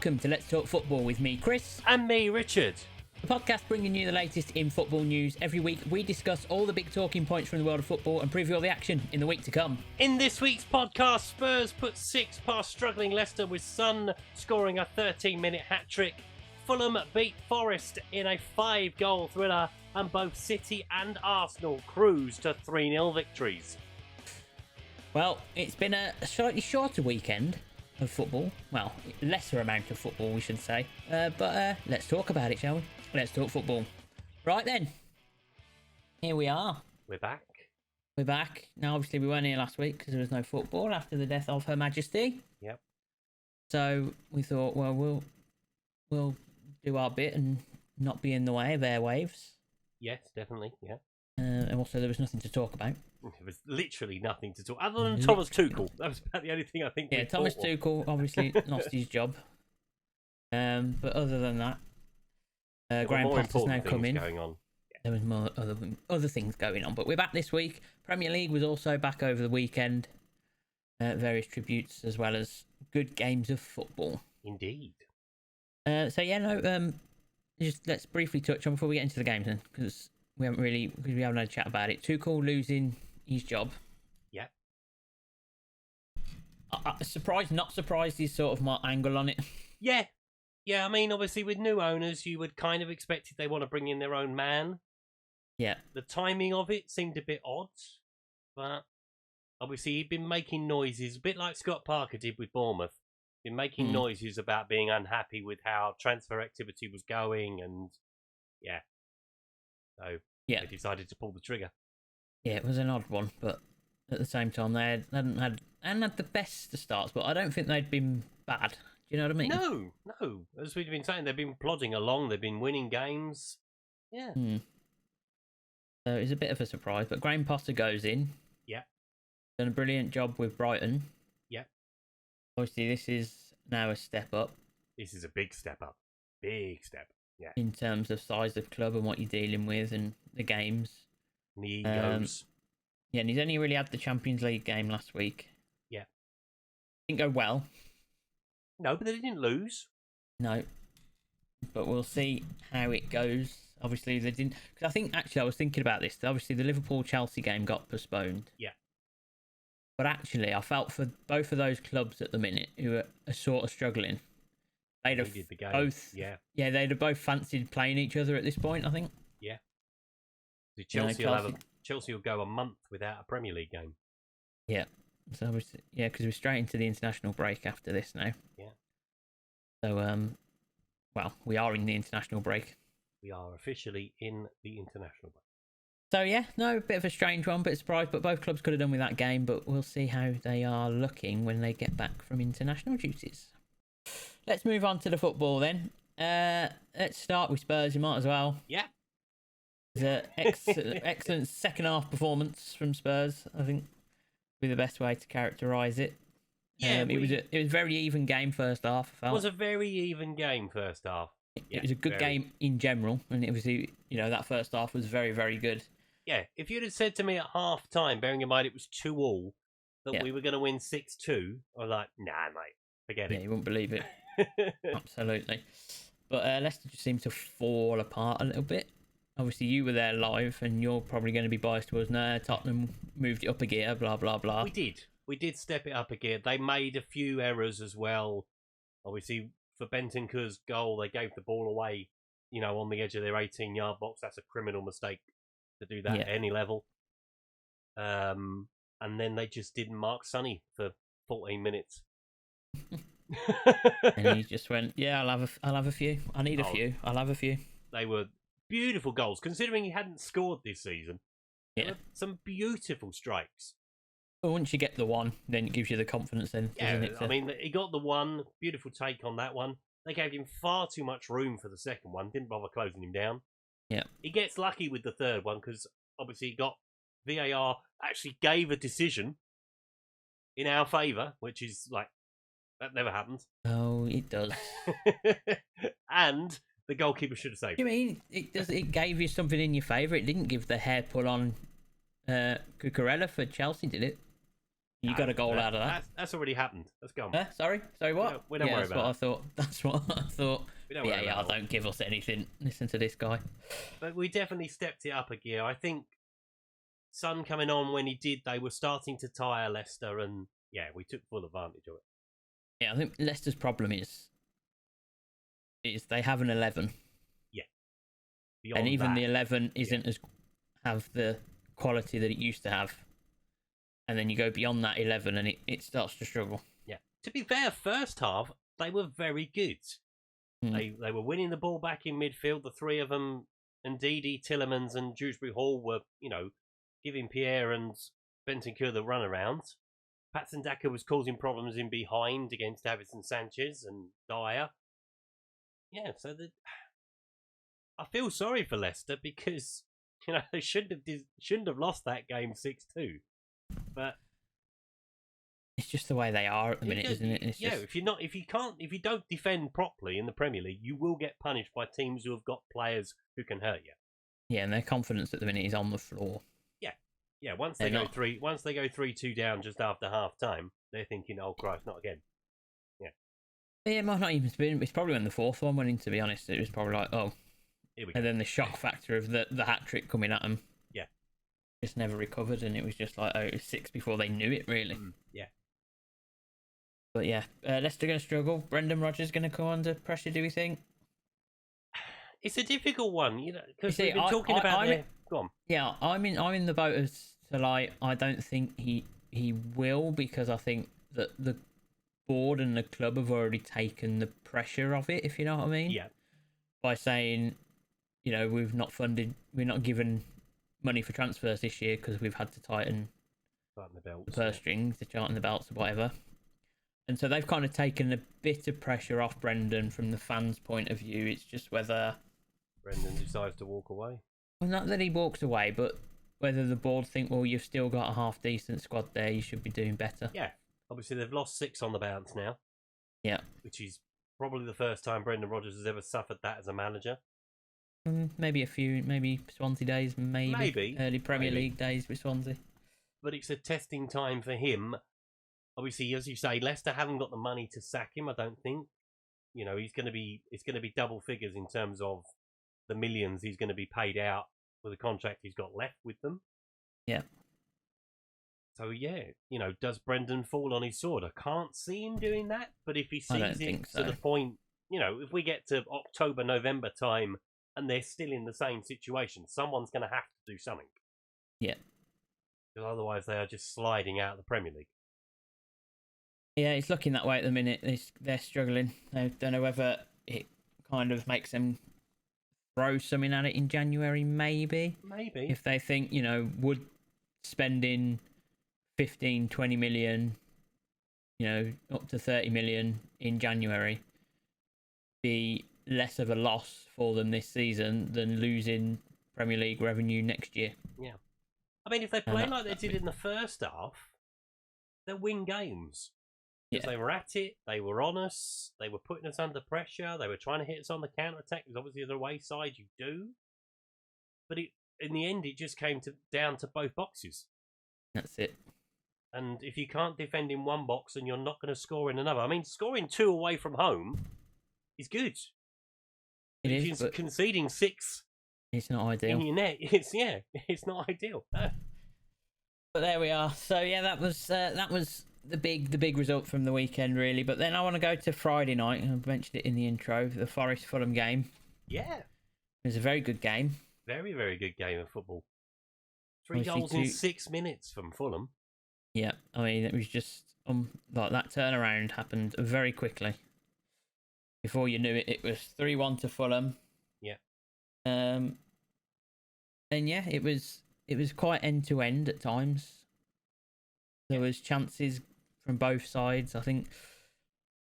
welcome to Let's Talk Football with me, Chris. And me, Richard. The podcast bringing you the latest in football news. Every week we discuss all the big talking points from the world of football and preview all the action in the week to come. In this week's podcast, Spurs put 6 past struggling Leicester, with Son scoring a 13-minute hat-trick. Fulham beat Forest in a 5-goal thriller, and both City and Arsenal cruised to 3-0 victories. Well, it's been a slightly shorter weekend of football. Well, lesser amount of football, we should say. But let's talk about it, shall we? Let's talk football. Right then. Here we are. We're back. We're back. Now, obviously, we weren't here last week because there was no football after the death of Her Majesty. Yep. So we thought, well, we'll do our bit and not be in the way of airwaves. Yes, definitely, yeah. And also, there was nothing to talk about. There was literally nothing to talk other than Thomas Tuchel. That was about the only thing I think. Yeah, Thomas Tuchel obviously lost his job. But other than that, Graham Potter's now come in. Going on. There was more other things going on, but we're back this week. Premier League was also back over the weekend. Various tributes as well as good games of football. Indeed. Just let's briefly touch on before we get into the games then, because we haven't had a chat about it. Tuchel losing his job. Yeah. Surprised, not surprised is sort of my angle on it. Yeah. Yeah, I mean, obviously with new owners, you would kind of expect if they want to bring in their own man. Yeah. The timing of it seemed a bit odd, but obviously he'd been making noises, a bit like Scott Parker did with Bournemouth. Been making noises about being unhappy with how transfer activity was going, and yeah. So they decided to pull the trigger. Yeah, it was an odd one, but at the same time, they hadn't had the best of starts, but I don't think they'd been bad. Do you know what I mean? No. As we've been saying, they've been plodding along. They've been winning games. Yeah. So it's a bit of a surprise, but Graham Potter goes in. Yeah. Done a brilliant job with Brighton. Yeah. Obviously, this is now a step up. This is a big step up. Big step. Yeah. In terms of size of club and what you're dealing with and the games. And the egos. Yeah, and he's only really had the Champions League game last week. Yeah. Didn't go well. No, but they didn't lose. No. But we'll see how it goes. Obviously, they didn't. Because I think, actually, I was thinking about this. Obviously, the Liverpool-Chelsea game got postponed. Yeah. But actually, I felt for both of those clubs at the minute who are sort of struggling. They'd have both. Yeah. Yeah, they'd have both fancied playing each other at this point, I think. Yeah. Chelsea will go a month without a Premier League game. Yeah. So because we're straight into the international break after this now. Yeah. So we are in the international break. We are officially in the international break. So yeah, no, a bit of a strange one, bit surprised, but both clubs could have done with that game, but we'll see how they are looking when they get back from international duties. Let's move on to the football then. Let's start with Spurs, you might as well. Yeah. It's an excellent second half performance from Spurs, I think, would be the best way to characterise it. Yeah, it was a very even game first half, I felt. It was a very even game first half. It was a good game in general, and it was, that first half was very, very good. Yeah, if you'd have said to me at half time, bearing in mind it was 2-2, that we were going to win 6-2, I was like, nah, mate, forget it. Yeah, you wouldn't believe it. Absolutely. But Leicester just seemed to fall apart a little bit. Obviously, you were there live, and you're probably going to be biased towards, no, Tottenham moved it up a gear, blah, blah, blah. We did step it up a gear. They made a few errors as well. Obviously, for Bentancur's goal, they gave the ball away, on the edge of their 18-yard box. That's a criminal mistake to do that at any level. And then they just didn't mark Sonny for 14 minutes. And he just went, yeah, I'll have a few. I need a few. I'll have a few. They were beautiful goals, considering he hadn't scored this season. Yeah. Some beautiful strikes. Well, once you get the one, then it gives you the confidence then, doesn't it? I mean, he got the one. Beautiful take on that one. They gave him far too much room for the second one. Didn't bother closing him down. Yeah. He gets lucky with the third one because obviously he got VAR actually gave a decision in our favour, which is like, that never happens. Oh, it does. And the goalkeeper should have saved. You mean it gave you something in your favour? It didn't give the hair pull on Cucurella for Chelsea, did it? You got a goal out of that. That's already happened. That's gone. Sorry, what? We don't worry about that. That's what I thought. We don't worry about don't give us anything. Listen to this guy. But we definitely stepped it up a gear. I think Son coming on when he did, they were starting to tire Leicester, and yeah, we took full advantage of it. Yeah, I think Leicester's problem is they have an 11. Yeah. And even the 11 isn't as have the quality that it used to have. And then you go beyond that 11 and it starts to struggle. Yeah. To be fair, first half, they were very good. They were winning the ball back in midfield. The three of them, and Ndidi, Tillemans and Dewsbury Hall were, giving Pierre and Bentancur the runaround. Patson Daka was causing problems in behind against Davinson Sanchez and Dyer. Yeah, so I feel sorry for Leicester because they shouldn't have lost that game 6-2. But it's just the way they are at the minute, isn't it? It's just... if you don't defend properly in the Premier League, you will get punished by teams who have got players who can hurt you. Yeah, and their confidence at the minute is on the floor. Yeah, once they go 3-2 down just after half time, they're thinking, "Oh Christ, not again." Yeah, it might not even been. It's probably when the fourth one went in. To be honest, it was probably like, "Oh," and then the shock factor of the hat trick coming at them. Yeah, just never recovered, and it was just like, it was 6 before they knew it. Really. Yeah. But yeah, Leicester going to struggle. Brendan Rodgers going to come under pressure. Do we think? It's a difficult one, because we've been talking about. Go on. Yeah, I'm in the boat of. So, I don't think he will, because I think that the board and the club have already taken the pressure of it, if you know what I mean. Yeah. By saying, we're not given money for transfers this year because we've had to tighten the belts, purse strings, to tighten the belts or whatever. And so they've kind of taken a bit of pressure off Brendan from the fans' point of view. It's just whether Brendan decides to walk away. Well, not that he walks away, but whether the board think, well, you've still got a half-decent squad there, you should be doing better. Yeah. Obviously, they've lost 6 on the bounce now. Yeah. Which is probably the first time Brendan Rodgers has ever suffered that as a manager. Maybe Swansea days, maybe early Premier League days with Swansea. But it's a testing time for him. Obviously, as you say, Leicester haven't got the money to sack him, I don't think. It's going to be double figures in terms of the millions he's going to be paid out with the contract he's got left with them. Yeah. So, yeah, does Brendan fall on his sword? I can't see him doing that, but if he sees it to the point, if we get to October, November time and they're still in the same situation, someone's going to have to do something. Yeah. Because otherwise they are just sliding out of the Premier League. Yeah, it's looking that way at the minute. They're struggling. I don't know whether it kind of makes them throw something at it in January, maybe. Maybe. If they think, would spending 15, 20 million, up to 30 million in January be less of a loss for them this season than losing Premier League revenue next year. Yeah. I mean, if they play like they did in the first half, they'll win games. Because they were at it, they were on us, they were putting us under pressure, they were trying to hit us on the counter-attack, because obviously the away side you do. But in the end, it just came down to both boxes. That's it. And if you can't defend in one box, and you're not going to score in another. I mean, scoring 2 away from home is good. It is, but conceding 6 it's not ideal. In your net, it's not ideal. No. But there we are. So yeah, that was the big result from the weekend, really. But then I want to go to Friday night, and I mentioned it in the intro, the Forest Fulham game. Yeah. It was a very good game. Very, very good game of football. 3 goals in 6 minutes from Fulham. Yeah, I mean, it was just like that turnaround happened very quickly. Before you knew it, it was 3-1 to Fulham. Yeah. And yeah, it was quite end to end at times. There was chances from both sides. I think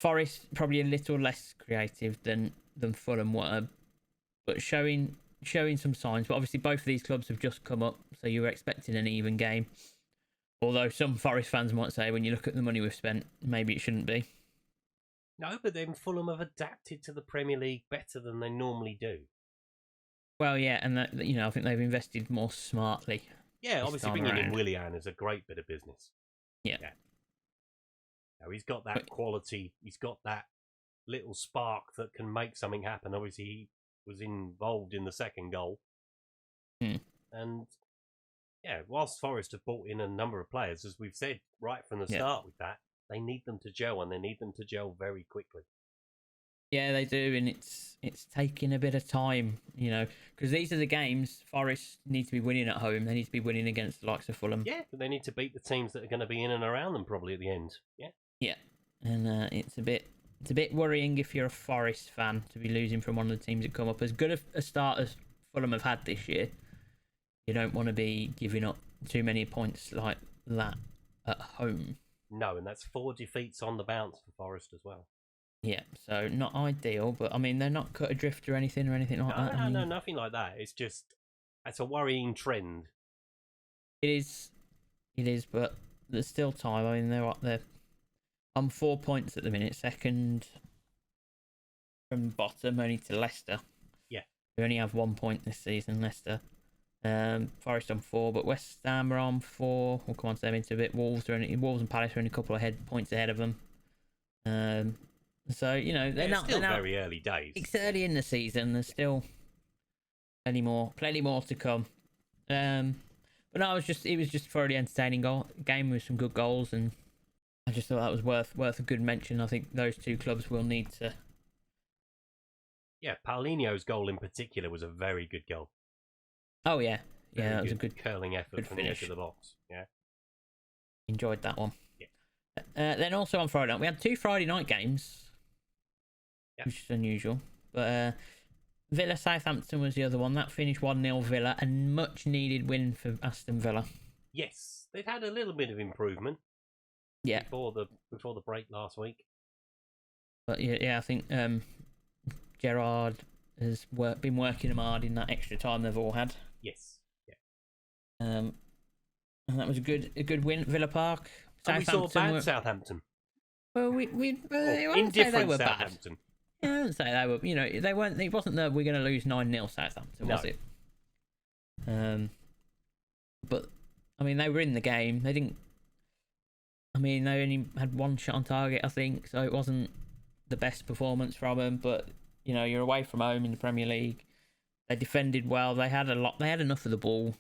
Forest probably a little less creative than Fulham were, but showing some signs. But obviously both of these clubs have just come up, so you were expecting an even game. Although some Forest fans might say, when you look at the money we've spent, maybe it shouldn't be. No, but then Fulham have adapted to the Premier League better than they normally do. Well, yeah, and that, I think they've invested more smartly. Yeah, obviously bringing in Willian is a great bit of business. Yeah. Now, he's got that quality. He's got that little spark that can make something happen. Obviously, he was involved in the second goal. And, whilst Forest have brought in a number of players, as we've said right from the start with that, they need them to gel, and they need them to gel very quickly. Yeah, they do, and it's taking a bit of time, because these are the games Forest need to be winning at home. They need to be winning against the likes of Fulham. Yeah, but they need to beat the teams that are going to be in and around them probably at the end. Yeah. Yeah, and it's a bit worrying if you're a Forest fan to be losing from one of the teams that come up. As good a start as Fulham have had this year, you don't want to be giving up too many points like that at home. No, and that's 4 defeats on the bounce for Forest as well. Yeah, so not ideal, but I mean, they're not cut adrift or anything like that. No, nothing like that. It's just, that's a worrying trend. It is, but there's still time. I mean, they're up there. I'm 4 points at the minute, second from bottom, only to Leicester. Yeah. We only have 1 point this season, Leicester. Forest on 4, but West Ham are on 4. We'll come on to them into a bit. Wolves and Palace are only a couple of points ahead of them. So they're not very early days. It's early in the season. There's still plenty more to come. But no, it was just thoroughly entertaining game with some good goals, and I just thought that was worth a good mention. I think those two clubs will need to. Yeah, Paulinho's goal in particular was a very good goal. Oh yeah, that was a good curling effort from the edge of the box. Yeah, enjoyed that one. Yeah. Then also on Friday night, we had 2 Friday night games. Which is unusual. But Villa Southampton was the other one. That finished 1-0 Villa, and much needed win for Aston Villa. Yes, they've had a little bit of improvement. Yeah. Before the break last week. But I think Gerrard has been working them hard in that extra time they've all had. Yes. Yeah. And that was a good win at Villa Park. And we saw bad Southampton. Well, indifferent they were Southampton. Bad. Yeah, I wouldn't say they were. They weren't. It wasn't that we're going to lose 9-0 Southampton, was it? But I mean, they were in the game. They didn't. I mean, they only had 1 shot on target, I think, so it wasn't the best performance from them. But you're away from home in the Premier League. They defended well. They had They had enough of the ball.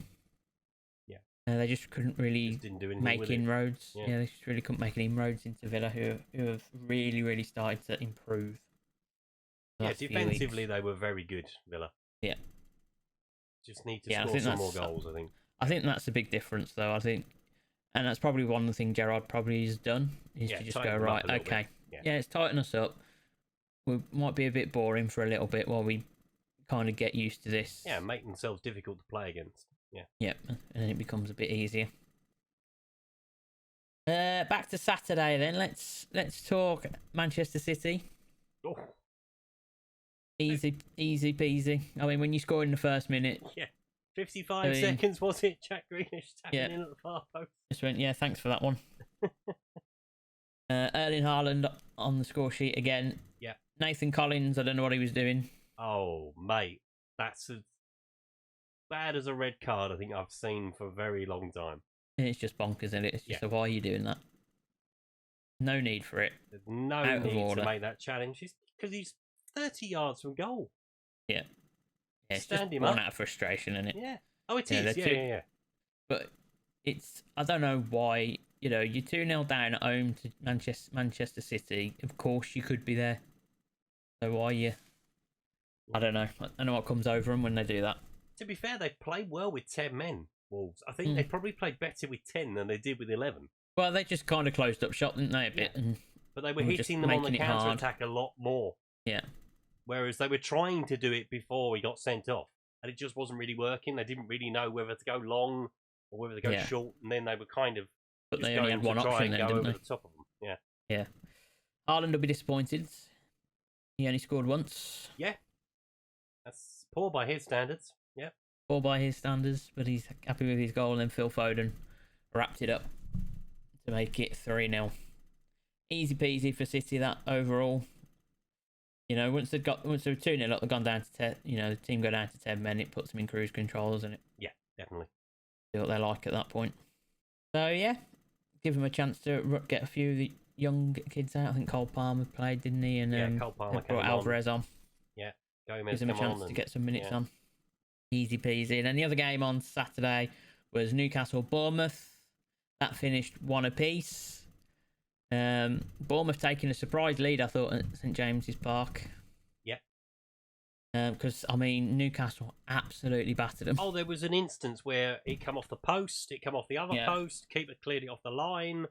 Yeah. They just couldn't really make inroads. Yeah. They just really couldn't make any inroads into Villa, who have really, really started to improve. Yeah, defensively they were very good, Villa. Yeah. Just need to score some more goals, I think. I think that's a big difference, though. And that's probably one of the things Gerrard probably has done, is to just go, right, okay. It's tighten us up. We might be a bit boring for a little bit while we kind of get used to this. Yeah, make themselves difficult to play against. Yeah. Yep, and then it becomes a bit easier. Back to Saturday then. Let's talk Manchester City. Oh. Easy peasy. I mean, when you score in the first minute. Yeah. 55 seconds, was it? Jack Grealish tapping in at the far post. Just went, thanks for that one. Erling Haaland on the score sheet again. Yeah. Nathan Collins, I don't know what he was doing. Oh, mate. That's as bad as a red card I think I've seen for a very long time. It's just bonkers, isn't it? It's just why are you doing that? No need for it. There's no need to make that challenge. Because he's 30 yards from goal. Yeah. It's Stand just him born up. out of frustration, isn't it? Yeah. Oh, it is. Yeah. But I don't know why, you're 2-0 down at home to Manchester City. Of course you could be there. So why you... I don't know. I don't know what comes over them when they do that. To be fair, they play well with 10 men, Wolves. I think they probably played better with 10 than they did with 11. Well, they just kind of closed up shop, didn't they, a bit? But they were hitting them on the counter-attack a lot more. Yeah. Whereas they were trying to do it before he got sent off. And it just wasn't really working. They didn't really know whether to go long or whether to go short. And then they were kind of just they only had one option then, didn't they? The top of them. Yeah. Yeah. Haaland will be disappointed. He only scored once. Yeah. That's poor by his standards. Yeah. Poor by his standards, but he's happy with his goal. And then Phil Foden wrapped it up to make it 3-0. Easy peasy for City, that overall. Once they were 2-0 up, they've gone down to 10. The team go down to 10 men. It puts them in cruise control, doesn't it? Yeah, definitely. See what they like at that point. So yeah, give them a chance to get a few of the young kids out. I think Cole Palmer played, didn't he? And Cole Palmer they brought Alvarez on. Yeah, Gomez gives them a chance to get some minutes yeah. on. Easy peasy. And then the other game on Saturday was Newcastle-Bournemouth. That finished 1 apiece. Bournemouth taking a surprise lead, I thought, at St James's Park. Yeah. Because, I mean, Newcastle absolutely battered them. Oh, there was an instance where it come off the post, it come off the other post, keeper cleared it off the line.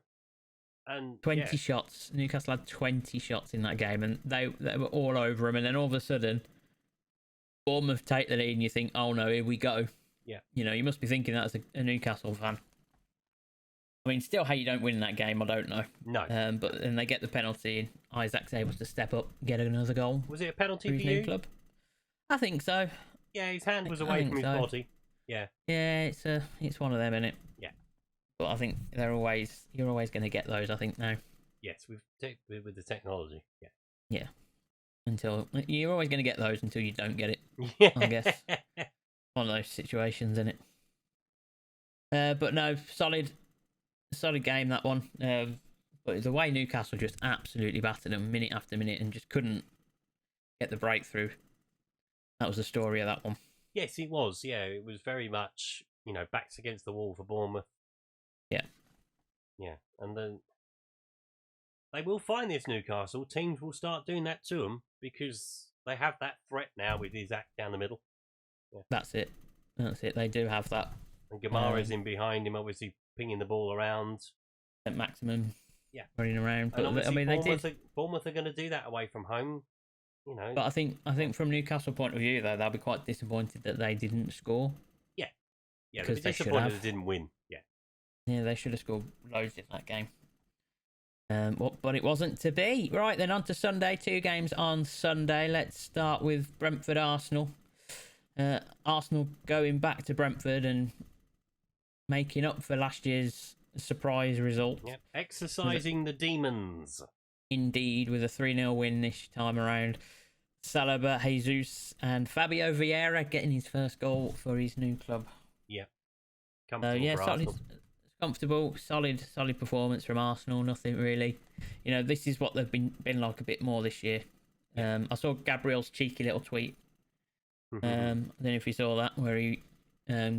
And 20 shots. Newcastle had 20 shots in that game, and they were all over them. And then all of a sudden, Bournemouth take the lead, and you think, oh no, here we go. Yeah. You know, you must be thinking that as a Newcastle fan. I mean, still how you don't win that game, I don't know. No. But then they get the penalty, and Isaac's able to step up, get another goal. Was it a penalty for for his you? new club? I think so. Yeah, his hand was away from his body. Yeah. Yeah, it's one of them, isn't it? Yeah. But I think you're always going to get those, I think, now. Yes, with the technology. Yeah. Yeah. Until you're always going to get those until you don't get it. Yeah. I guess. One of those situations, isn't it? But no, solid game, that one. But the way Newcastle just absolutely battered them minute after minute and just couldn't get the breakthrough. That was the story of that one. Yes, it was. Yeah, it was very much, backs against the wall for Bournemouth. Yeah. Yeah, and then they will find this Newcastle. Teams will start doing that to them because they have that threat now with Isaac down the middle. Yeah. That's it. They do have that. And Gamara's in behind him, obviously pinging the ball around. At maximum. Yeah. Running around. But I mean, Bournemouth are going to do that away from home. But I think from Newcastle point of view, though, they'll be quite disappointed that they didn't score. Yeah. Yeah, because they're disappointed they didn't win. Yeah. Yeah, they should have scored loads in that game. But it wasn't to be. Right, then on to Sunday. 2 games on Sunday. Let's start with Brentford-Arsenal. Arsenal going back to Brentford and making up for last year's surprise result. Yep. Exercising the demons. Indeed, with a 3-0 win this time around. Saliba, Jesus and Fabio Vieira getting his first goal for his new club. Yeah. Comfortable for Arsenal. Comfortable, solid performance from Arsenal. Nothing really. This is what they've been like a bit more this year. I saw Gabriel's cheeky little tweet. I don't know if you saw that, where he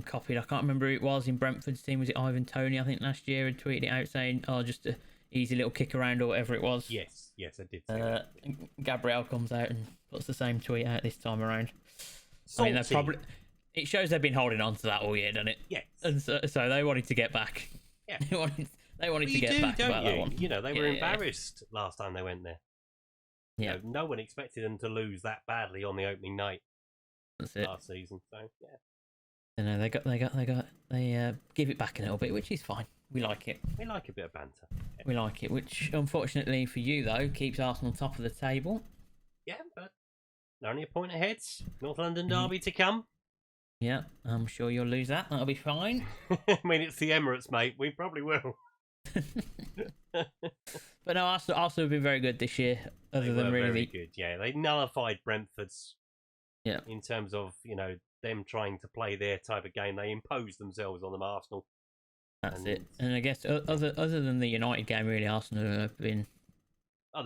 copied, I can't remember who it was in Brentford's team. Was it Ivan Toney, I think, last year, and tweeted it out saying, oh, just a easy little kick around or whatever it was. Yes, I did see that. Gabriel comes out and puts the same tweet out this time around. Salty. I mean, it shows they've been holding on to that all year, doesn't it? Yes. And so they wanted to get back. Yeah. they wanted to get back about that one. They were embarrassed last time they went there. Yeah. No one expected them to lose that badly on the opening night. That's it. Last season, so yeah. They give it back a little bit, which is fine. We like it. We like a bit of banter. Yeah. We like it, which unfortunately for you though keeps Arsenal top of the table. Yeah, but they're only a point ahead. North London derby to come. Yeah, I'm sure you'll lose that. That'll be fine. I mean, it's the Emirates, mate. We probably will. But no, Arsenal have been very good this year. Other than really very good. Yeah, they nullified Brentford's. Yeah. In terms of them trying to play their type of game, they imposed themselves on them, Arsenal. That's it. And I guess other than the United game, really, Arsenal have been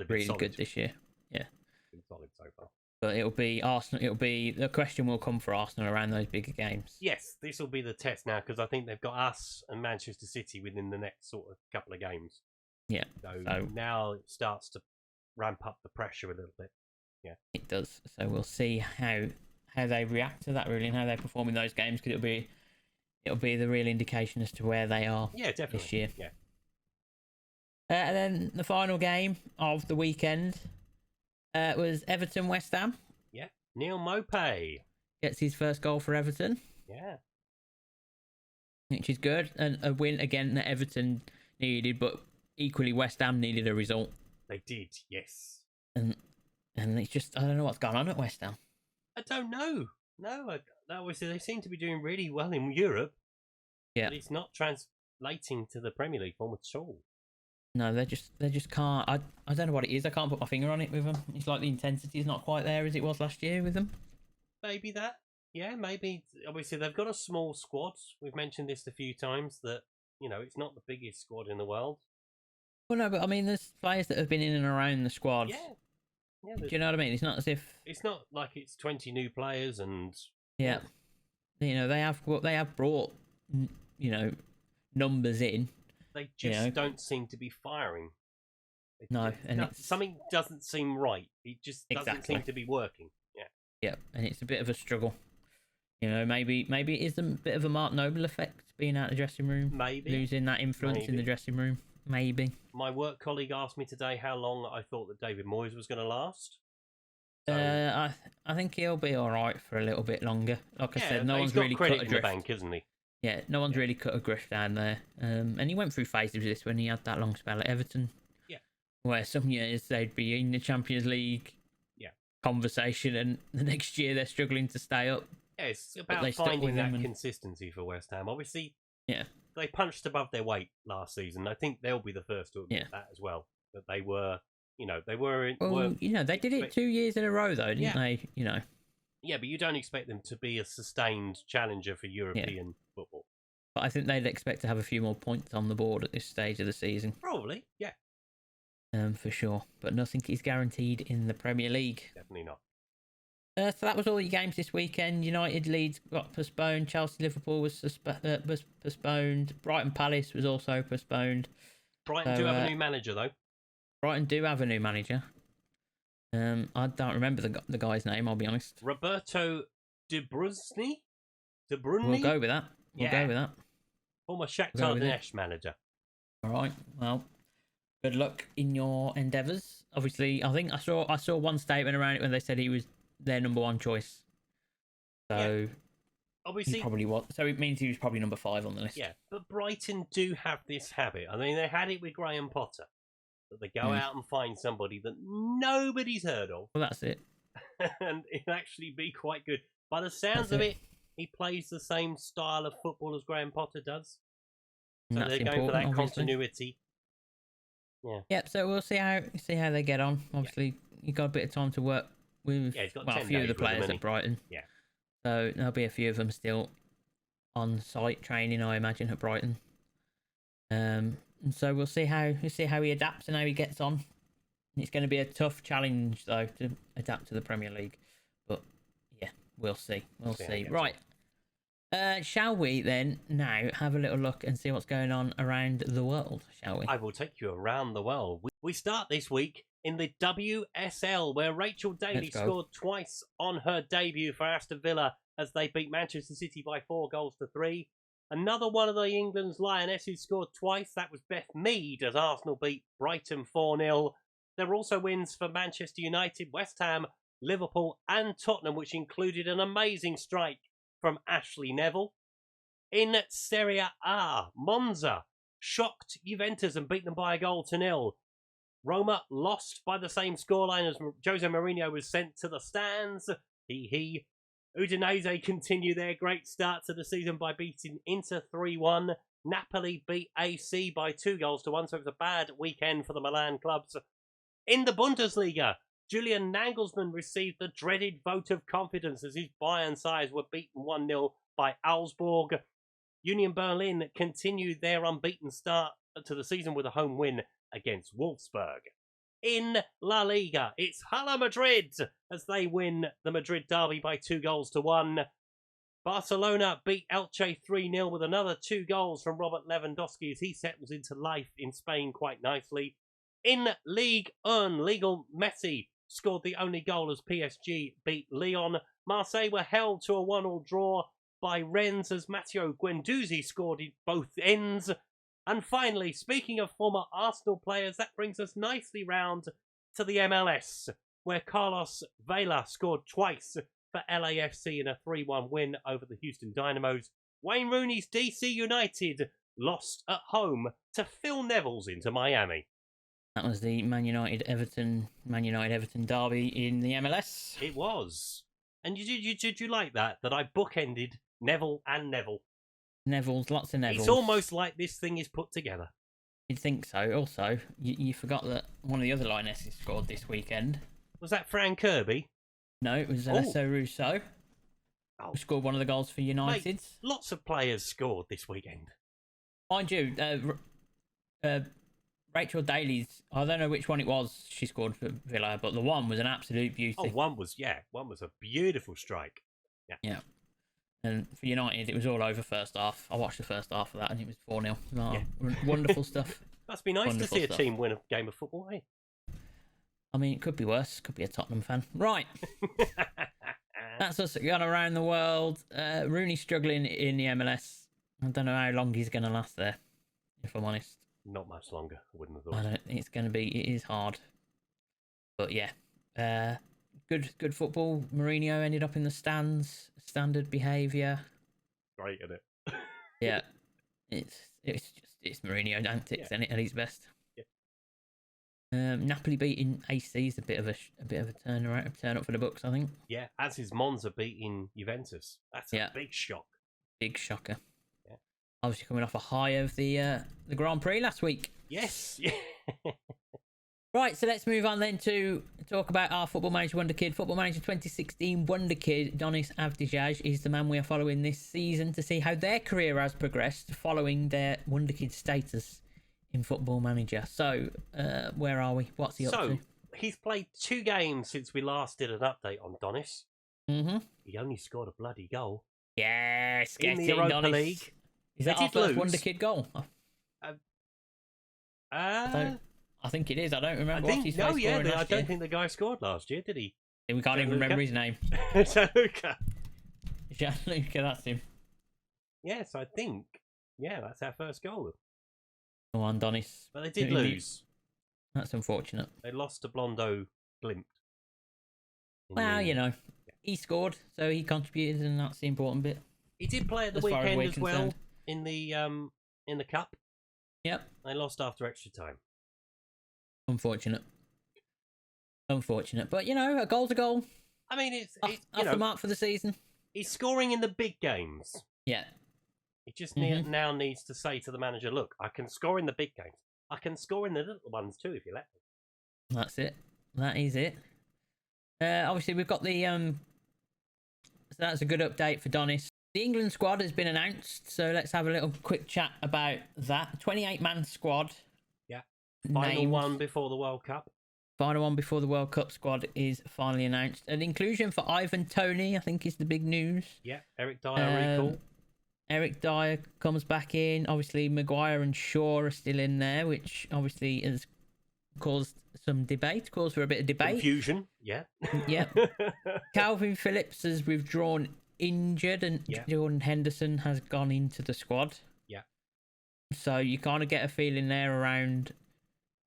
really good this year. Yeah. Been solid so far. But it'll be Arsenal. The question will come for Arsenal around those bigger games. Yes, this will be the test now because I think they've got us and Manchester City within the next sort of couple of games. Yeah. So now it starts to ramp up the pressure a little bit. Yeah, it does. So we'll see how they react to that really and how they perform in those games because it'll be the real indication as to where they are. Yeah, definitely. This year. Yeah. And then the final game of the weekend was Everton West Ham. Yeah, Neil Maupay gets his first goal for Everton. Yeah, which is good, and a win again that Everton needed, but equally West Ham needed a result. They did, yes. And it's just I don't know what's going on at West Ham. I don't know. No, obviously they seem to be doing really well in Europe. Yeah, but it's not translating to the Premier League form at all. No, they just can't. I don't know what it is. I can't put my finger on it with them. It's like the intensity is not quite there as it was last year with them. Maybe that. Yeah, maybe. Obviously, they've got a small squad. We've mentioned this a few times that, it's not the biggest squad in the world. Well, no, but I mean, there's players that have been in and around the squad. Yeah, yeah. Do you know what I mean? It's not as if It's not like it's 20 new players and yeah, they have brought you know numbers in. they just don't seem to be firing. No, and something doesn't seem right. It just doesn't seem to be working. Yeah. Yeah, and it's a bit of a struggle. Maybe it is a bit of a Mark Noble effect being out of the dressing room. Maybe losing that influence in the dressing room. Maybe. My work colleague asked me today how long I thought that David Moyes was going to last. So, I think he'll be all right for a little bit longer. Like I said, no one's got really credit cut a in drift. the bank, isn't he? Yeah, no one's really cut a grift down there. And he went through phases of this when he had that long spell at Everton. Yeah. Where some years they'd be in the Champions League conversation, and the next year they're struggling to stay up. Yeah, it's about finding that consistency for West Ham. Obviously, they punched above their weight last season. I think they'll be the first to admit that as well. That they were, they were. They did it 2 years in a row though, didn't they? Yeah, but you don't expect them to be a sustained challenger for European football. But I think they'd expect to have a few more points on the board at this stage of the season. Probably, yeah. For sure. But nothing is guaranteed in the Premier League. Definitely not. So that was all your games this weekend. United Leeds got postponed. Chelsea Liverpool was postponed. Brighton Palace was also postponed. Brighton do have a new manager though. Brighton do have a new manager. I don't remember the guy's name, I'll be honest. Roberto De Bruyne? We'll go with that. We'll go with that. Former Shakhtar Donetsk manager. All right. Well, good luck in your endeavours. Obviously, I think I saw one statement around it when they said he was their number one choice. So obviously, he probably was. So it means he was probably number 5 on the list. Yeah, but Brighton do have this habit. I mean, they had it with Graham Potter. That they go out and find somebody that nobody's heard of. Well, that's it. And it'll actually be quite good. By the sounds of it, he plays the same style of football as Graham Potter does. So they're going for that continuity. Yeah. Yep. So we'll see how they get on. Obviously, you've got a bit of time to work with. Yeah, he's got a few of the players at Brighton. Yeah. So there'll be a few of them still on site training, I imagine, at Brighton. And so we'll see how he adapts and how he gets on. It's going to be a tough challenge though to adapt to the Premier League, but yeah, we'll see. We'll see. Right. Shall we then now have a little look and see what's going on around the world, shall we? I will take you around the world. We start this week in the WSL, where Rachel Daly scored twice on her debut for Aston Villa as they beat Manchester City by 4-3. Another one of the England's Lionesses scored twice. That was Beth Mead as Arsenal beat Brighton 4-0. There were also wins for Manchester United, West Ham, Liverpool and Tottenham, which included an amazing strike from Ashley Neville. In Serie A, Monza shocked Juventus and beat them by 1-0. Roma lost by the same scoreline as Jose Mourinho was sent to the stands. Udinese continue their great start to the season by beating Inter 3-1. Napoli beat AC by 2-1, so it was a bad weekend for the Milan clubs. In the Bundesliga, Julian Nagelsmann received the dreaded vote of confidence as his Bayern sides were beaten 1-0 by Augsburg. Union Berlin continued their unbeaten start to the season with a home win against Wolfsburg. In La Liga, it's Hala Madrid as they win the Madrid derby by 2-1. Barcelona beat Elche 3-0 with another 2 goals from Robert Lewandowski as he settles into life in Spain quite nicely. In Ligue 1, Lionel Messi scored the only goal as PSG beat Lyon. Marseille were held to a 1-1 draw by Rennes as Matteo Guendouzi scored in both ends. And finally, speaking of former Arsenal players, that brings us nicely round to the MLS, where Carlos Vela scored twice for LAFC in a 3-1 win over the Houston Dynamos. Wayne Rooney's DC United lost at home to Phil Neville's Inter Miami. That was the Man United Everton derby in the MLS. It was. And did you like that I bookended Neville and Neville? Lots of Nevilles. It's almost like this thing is put together. You'd think so. Also, you forgot that one of the other Lionesses scored this weekend. Was that Fran Kirby? No, it was Alessio Russo. Who scored one of the goals for United. Mate, lots of players scored this weekend. Mind you, Rachel Daly's, I don't know which one it was she scored for Villa, but the one was an absolute beauty. Oh, one was a beautiful strike. Yeah. Yeah. And for United, it was all over first half. I watched the first half of that, and it was 4-0. Oh, wonderful stuff. Must be nice Wonderful to see stuff. a team win a game of football, eh? I mean, it could be worse. Could be a Tottenham fan. Right. That's us going around the world. Rooney struggling in the MLS. I don't know how long he's going to last there, if I'm honest. Not much longer, I wouldn't have thought. I don't think it's going to be. It is hard. But yeah. Good football. Mourinho ended up in the stands. Standard behaviour. Great, isn't it? Yeah. It's Mourinho antics, isn't it, at his best? Yeah. Napoli beating AC is a bit of a turn up for the books, I think. Yeah, as is Monza beating Juventus. That's a big shock. Big shocker. Yeah. Obviously coming off a high of the Grand Prix last week. Yes. Right, so let's move on then to talk about our Football Manager Wonder Kid. Football Manager 2016 Wonder Kid, Donis Avdijaj, is the man we are following this season to see how their career has progressed following their Wonder Kid status in Football Manager. So, where are we? What's he up to? He's played 2 games since we last did an update on Donis. Mm-hmm. He only scored a bloody goal. Yes, in the Europa Donis. League. Is that our first Wonder Kid goal? I think it is. I don't remember what's his face scoring last year. I don't think the guy scored last year, did he? We can't even remember his name. Gianluca. Gianluca, that's him. Yes, I think. Yeah, that's our first goal. Come on, Donis. But they did lose. That's unfortunate. They lost to Blondo Glimt. Well, he scored, so he contributed, and that's the important bit. He did play at the weekend as well in the cup. Yep. They lost after extra time. Unfortunate. But a goal's a goal. I mean, it's off the mark for the season. He's scoring in the big games. Yeah. He just now needs to say to the manager, "Look, I can score in the big games. I can score in the little ones too, if you let me." That's it. That is it. Obviously, we've got the so that's a good update for Donis. The England squad has been announced, so let's have a little quick chat about that. 28-man squad. Yeah. Final one before the World Cup. Final one before the World Cup squad is finally announced. An inclusion for Ivan Toney, I think, is the big news. Yeah, Eric Dyer recall. Eric Dyer comes back in. Obviously, Maguire and Shaw are still in there, which obviously has caused some debate, caused for a bit of debate. Confusion, yeah. Yeah. Calvin Phillips has withdrawn injured, and Jordan Henderson has gone into the squad. Yeah. So you kind of get a feeling there around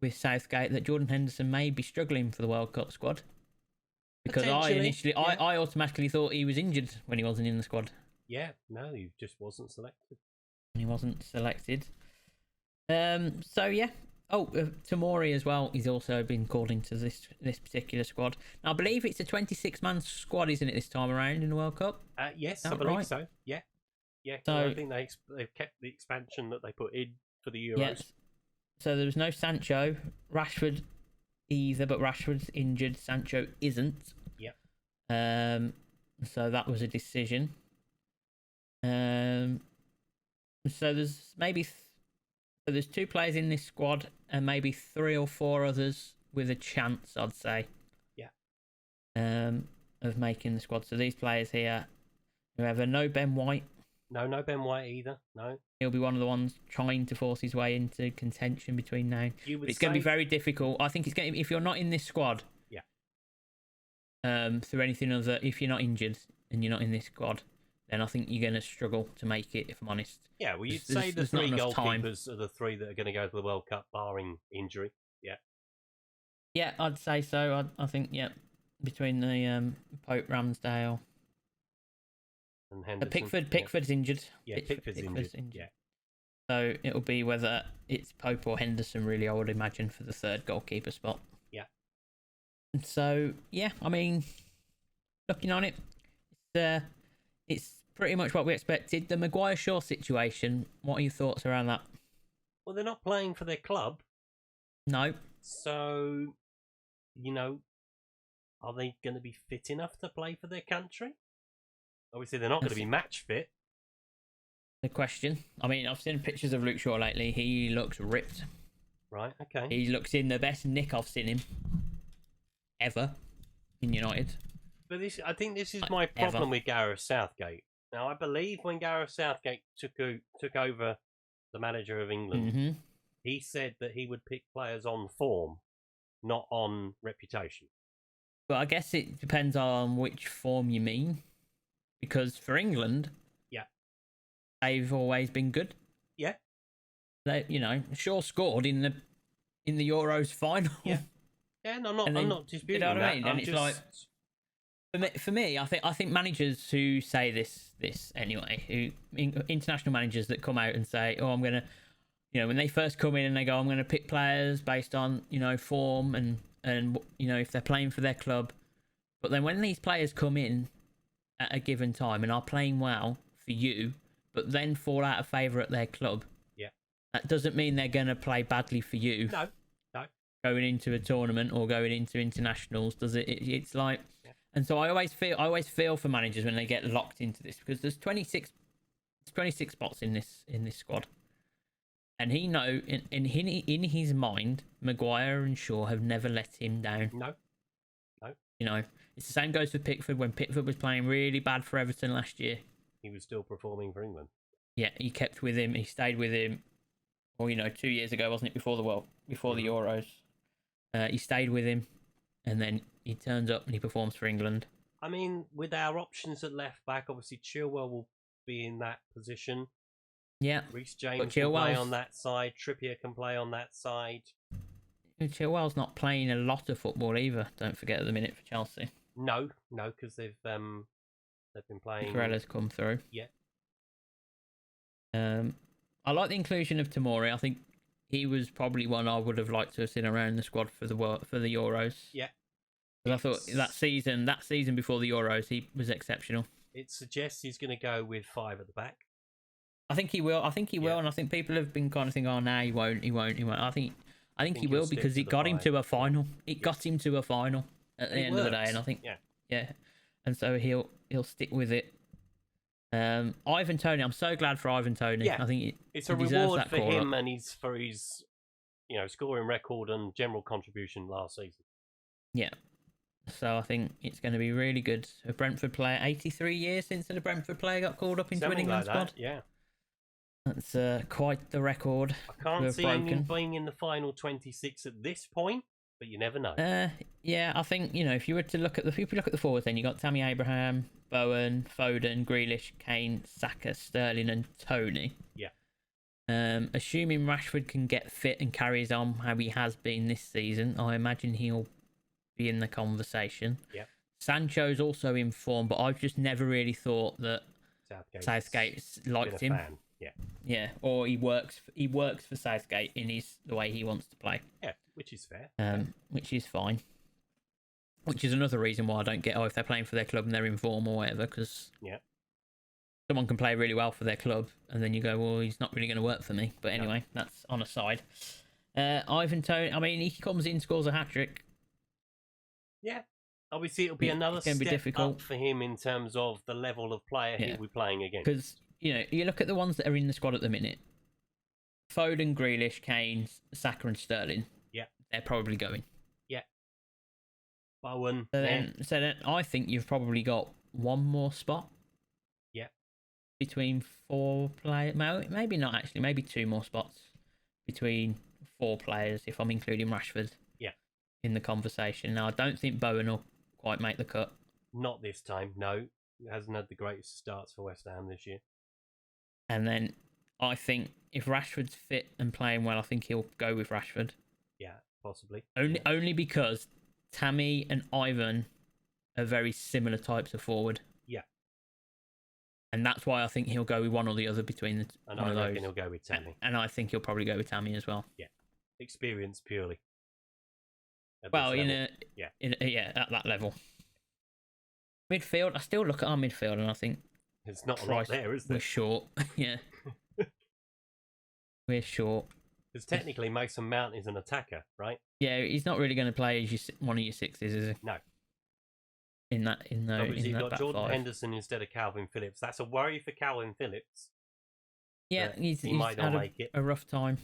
with Southgate that Jordan Henderson may be struggling for the World Cup squad. Because I automatically thought he was injured when he wasn't in the squad. Yeah, no, he just wasn't selected. He wasn't selected. So yeah. Oh, Tamori as well. He's also been called into this particular squad. Now, I believe it's a 26-man squad, isn't it, this time around in the World Cup? Yes, I believe so. Yeah. Yeah, so I think they've kept the expansion that they put in for the Euros. Yes. So there was no Sancho, Rashford either, but Rashford's injured. Sancho isn't. Yeah. So that was a decision. So there's maybe there's 2 players in this squad and maybe 3 or 4 others with a chance, I'd say. Yeah. Of making the squad. So these players here, whoever, no Ben White. No Ben White either. No. He'll be one of the ones trying to force his way into contention between now. It's going to be very difficult. I think it's going to, if you're not in this squad. Yeah. Through anything other, if you're not injured and you're not in this squad, then I think you're going to struggle to make it, if I'm honest. Yeah, well, you'd say the 3 goalkeepers are the 3 that are going to go to the World Cup, barring injury. Yeah. Yeah, I'd say so. I think, between the Pope, Ramsdale, and Henderson. Pickford's injured. Yeah, Pickford's injured. Yeah. So it'll be whether it's Pope or Henderson, really, I would imagine, for the 3rd goalkeeper spot. Yeah. So, yeah, I mean, looking on it, it's pretty much what we expected. The Maguire-Shaw situation, what are your thoughts around that? Well, they're not playing for their club. No. So, are they going to be fit enough to play for their country? Obviously, they're not going to be match fit. The question. I mean, I've seen pictures of Luke Shaw lately. He looks ripped. Right. Okay. He looks in the best nick I've seen him ever in United. But I think this is my problem with Gareth Southgate. Now, I believe when Gareth Southgate took over the manager of England, he said that he would pick players on form, not on reputation. But I guess it depends on which form you mean, because for England, they've always been good. Yeah, they Shaw scored in the Euros final. Yeah, no, I'm not disputing you know what that. I mean? And it's like for me, I think managers who say this anyway, international managers that come out and say, "Oh, I'm gonna," when they first come in and they go, "I'm gonna pick players based on form and if they're playing for their club," but then when these players come in at a given time and are playing well for you, but then fall out of favour at their club, that doesn't mean they're gonna play badly for you. No. Going into a tournament or going into internationals, does it? It's like. And so I always feel for managers when they get locked into this, because there's 26 spots in this squad, and he in his mind, Maguire and Shaw have never let him down. No. It's the same goes for Pickford. When Pickford was playing really bad for Everton last year, he was still performing for England. Yeah, he kept with him. He stayed with him. Or 2 years ago, wasn't it, before the Euros? He stayed with him, and then he turns up and he performs for England. I mean, with our options at left back, obviously Chilwell will be in that position. Yeah. Reece James can play on that side. Trippier can play on that side. Chilwell's not playing a lot of football either, don't forget, at the minute for Chelsea. No, because they've been playing. Cucurella's come through. Yeah. I like the inclusion of Tomori. I think he was probably one I would have liked to have seen around the squad for the Euros. Yeah. Because I thought that season before the Euros, he was exceptional. It suggests he's going to go with 5 at the back. I think he will, and I think people have been kind of thinking, "Oh, no, he won't." I think he will, because it got him to a final. It got him to a final at the end of the day, and I think, and so he'll stick with it. Ivan Toney, I'm so glad for Ivan Toney. Yeah, I think it's a reward for him and for his scoring record and general contribution last season. Yeah. So I think it's going to be really good. A Brentford player, 83 years since the Brentford player got called up into an England squad. Yeah. That's quite the record. I can't see him being in the final 26 at this point, but you never know. Yeah, I think, if you were to look at the forwards, then you got Tammy Abraham, Bowen, Foden, Grealish, Kane, Saka, Sterling, and Toney. Yeah. Assuming Rashford can get fit and carries on how he has been this season, I imagine he'll be in the conversation. Yeah. Sancho's also in form, but I've just never really thought that Southgate liked him. Fan. Yeah. Yeah, or he works for Southgate in the way he wants to play. Yeah, which is fair. Which is fine. Which is another reason why I don't get if they're playing for their club and they're in form or whatever, because someone can play really well for their club and then you go, well, he's not really going to work for me. But anyway, that's on a side. Ivan Toney, I mean, he comes in, scores a hat-trick. Yeah. Obviously, it'll be another step up for him in terms of the level of player he'll be playing against. Because, you look at the ones that are in the squad at the minute. Foden, Grealish, Kane, Saka and Sterling. Yeah. They're probably going. Yeah. Bowen. So then I think you've probably got one more spot. Yeah. Between 4 players. Maybe not actually. Maybe 2 more spots between 4 players if I'm including Rashford. Yeah. In the conversation. Now, I don't think Bowen will quite make the cut. Not this time, no. He hasn't had the greatest starts for West Ham this year. And then I think if Rashford's fit and playing well, I think he'll go with Rashford. Yeah, possibly. Only because Tammy and Ivan are very similar types of forward. Yeah. And that's why I think he'll go with one or the other between one of those. I reckon he'll go with Tammy. And I think he'll probably go with Tammy as well. Yeah. Experience purely. Well, at that level. Midfield, I still look at our midfield and I think there's not a lot there, is there? We're short. Yeah. We're short. Because technically Mason Mount is an attacker, right? Yeah, he's not really going to play as one of your 6s, is he? No. Obviously, you've got Jordan Henderson instead of Calvin Phillips. That's a worry for Calvin Phillips. Yeah, he might not make it. A rough time.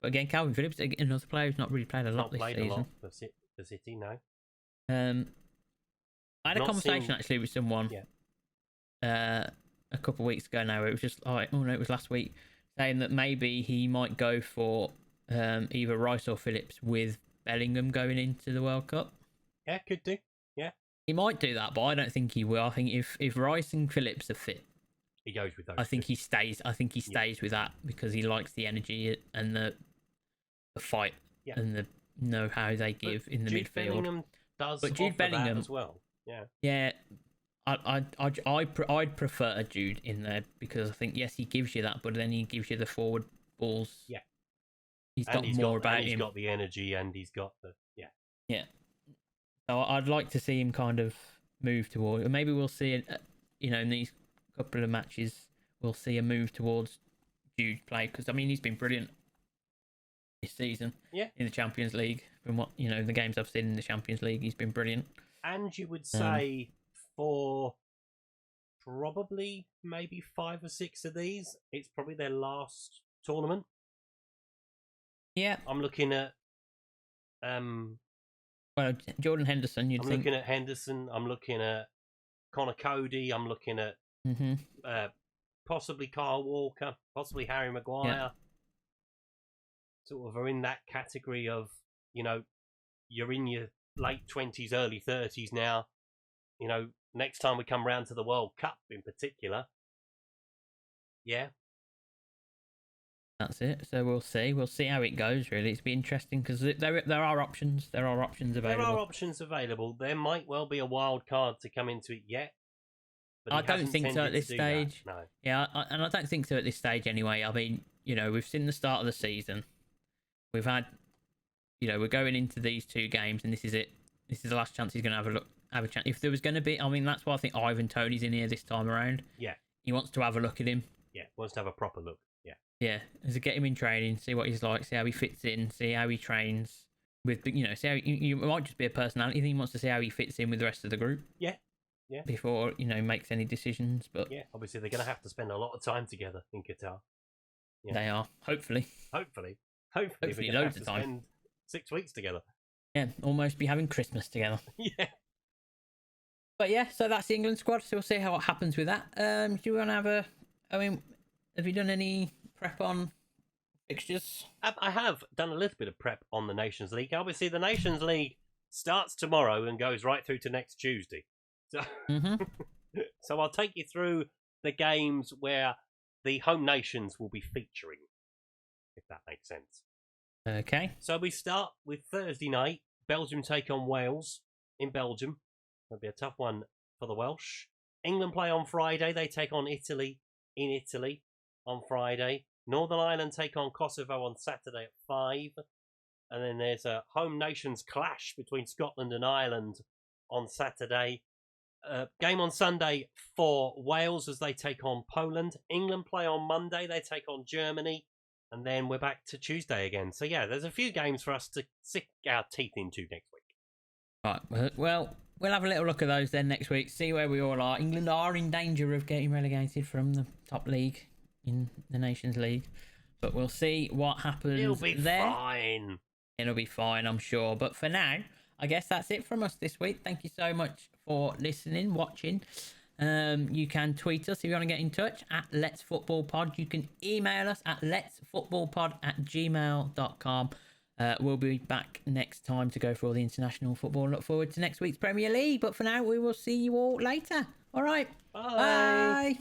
But again, Calvin Phillips, another player who's not really played a lot Not this played season. a lot for City, no. I had a conversation actually with someone a couple of weeks ago now. It was just like, oh no, it was last week, saying that maybe he might go for either Rice or Phillips with Bellingham going into the World Cup. Yeah, could do. Yeah, he might do that, but I don't think he will. I think if Rice and Phillips are fit, he goes with those. I think he stays. I think he stays with that because he likes the energy and the fight and the know how they give in the midfield. Bellingham does, but Jude Bellingham that as well. Yeah. Yeah. I'd prefer Jude in there because I think yes he gives you that, but then he gives you the forward balls. Yeah, he's got more about him. He's got the energy and he's got the yeah. So I'd like to see him kind of move toward. Maybe we'll see it. In these couple of matches, we'll see a move towards Jude play because I mean he's been brilliant this season. Yeah. In the Champions League, from what the games I've seen in the Champions League, he's been brilliant. And you would say for probably maybe 5 or 6 of these, it's probably their last tournament. Yeah. I'm looking at well, Jordan Henderson, I'm looking at Henderson, I'm looking at Connor Cody, I'm looking at possibly Kyle Walker, possibly Harry Maguire. Yeah. Sort of are in that category of, you're in your late 20s, early 30s now. Next time we come round to the World Cup in particular. Yeah. That's it. So we'll see. We'll see how it goes, really. It's be interesting because there are options. There are options available. There are options available. There might well be a wild card to come into it yet. But I don't think so at this stage. No. Yeah, and I don't think so at this stage anyway. I mean, we've seen the start of the season. We've had, we're going into these 2 games, and this is it. This is the last chance he's going to have a chance. If there was going to be, I mean, that's why I think Ivan Toney's in here this time around. Yeah. He wants to have a look at him. Yeah, wants to have a proper look. Yeah. Yeah, to get him in training, see what he's like, see how he fits in, see how he trains with, see how you might just be a personality thing. He wants to see how he fits in with the rest of the group. Yeah. Yeah. Before makes any decisions, but yeah, obviously they're going to have to spend a lot of time together in Qatar. Yeah. They are, hopefully Hopefully loads of time. Spend 6 weeks together. Yeah, almost be having Christmas together. Yeah. But yeah, so that's the England squad. So we'll see how what happens with that. Do you want to have have you done any prep on fixtures? I have done a little bit of prep on the Nations League. Obviously, the Nations League starts tomorrow and goes right through to next Tuesday. So, so I'll take you through the games where the home nations will be featuring, if that makes sense. Okay. So we start with Thursday night. Belgium take on Wales in Belgium. That'll be a tough one for the Welsh. England play on Friday. They take on Italy in Italy on Friday. Northern Ireland take on Kosovo on Saturday at 5. And then there's a home nations clash between Scotland and Ireland on Saturday. Game on Sunday for Wales as they take on Poland. England play on Monday. They take on Germany. And then we're back to Tuesday again. So, yeah, there's a few games for us to sink our teeth into next week. Right. Well, we'll have a little look at those then next week. See where we all are. England are in danger of getting relegated from the top league in the Nations League. But we'll see what happens. It'll be there. fine. It'll be fine, I'm sure. But for now, I guess that's it from us this week. Thank you so much for listening, watching. You can tweet us if you want to get in touch at Let's Football Pod. You can email us at letsfootballpod@gmail.com. We'll be back next time to go through all the international football. Look forward to next week's Premier League. But for now, we will see you all later. All right. Bye. Bye.